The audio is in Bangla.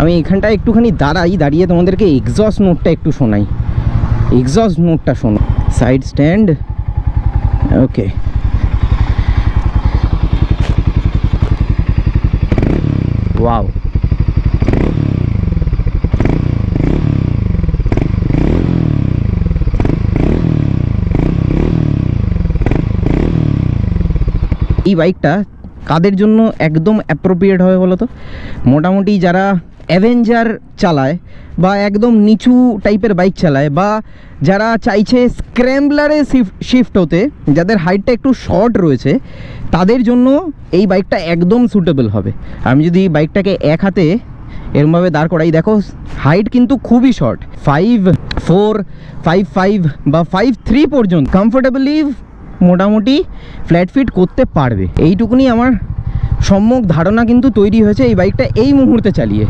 আমি এখানটায় একটুখানি দাঁড়িয়ে তোমাদেরকে এক্সস্ট নোটটা একটু শোনাই। এক্সস্ট নোটটা শোনো। সাইড স্ট্যান্ড, ওকে। ওয়াও, এই বাইকটা কাদের জন্য একদম অ্যাপ্রোপ্রিয়েট হবে বলো তো? মোটামুটি যারা অ্যাভেঞ্জার চালায় বা একদম নিচু টাইপের বাইক চালায়, বা যারা চাইছে স্ক্র্যাম্বলারে শিফট হতে, যাদের হাইটটা একটু শর্ট রয়েছে, তাদের জন্য এই বাইকটা একদম সুটেবল হবে। আমি যদি বাইকটাকে এক হাতে এরমভাবে দাঁড় করাই, দেখো হাইট কিন্তু খুবই শর্ট, 5'4", 5'5" বা 5'3" পর্যন্ত কমফোর্টেবলি মোটামুটি ফ্ল্যাট ফিট করতে পারবে। এইটুকুনি আমার সম্যক ধারণা কিন্তু তৈরি হয়েছে এই বাইকটা এই মুহূর্তে চালিয়ে।